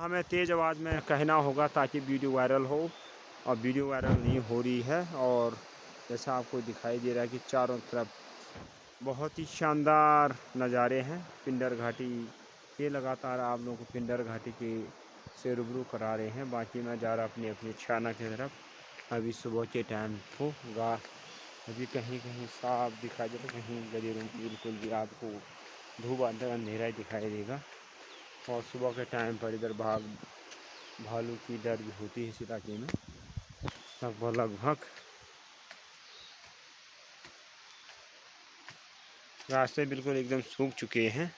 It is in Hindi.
हमें तेज़ आवाज़ में कहना होगा ताकि वीडियो वायरल हो, और वीडियो वायरल नहीं हो रही है। और जैसा आपको दिखाई दे रहा है कि चारों तरफ बहुत ही शानदार नज़ारे हैं पिंडर घाटी के। लगातार आप लोगों को पिंडर घाटी के से रूबरू करा रहे हैं। बाकी मैं जा रहा अपनी छाना की तरफ। अभी सुबह के टाइम होगा, अभी कहीं कहीं साफ दिखाई दे रहा, कहीं गजरों बिल्कुल भी आपको धूप अंधेरा ही दिखाई देगा। और सुबह के टाइम पर इधर भालू की डर भी होती है इस इलाके में। लगभग रास्ते बिल्कुल एकदम सूख चुके हैं।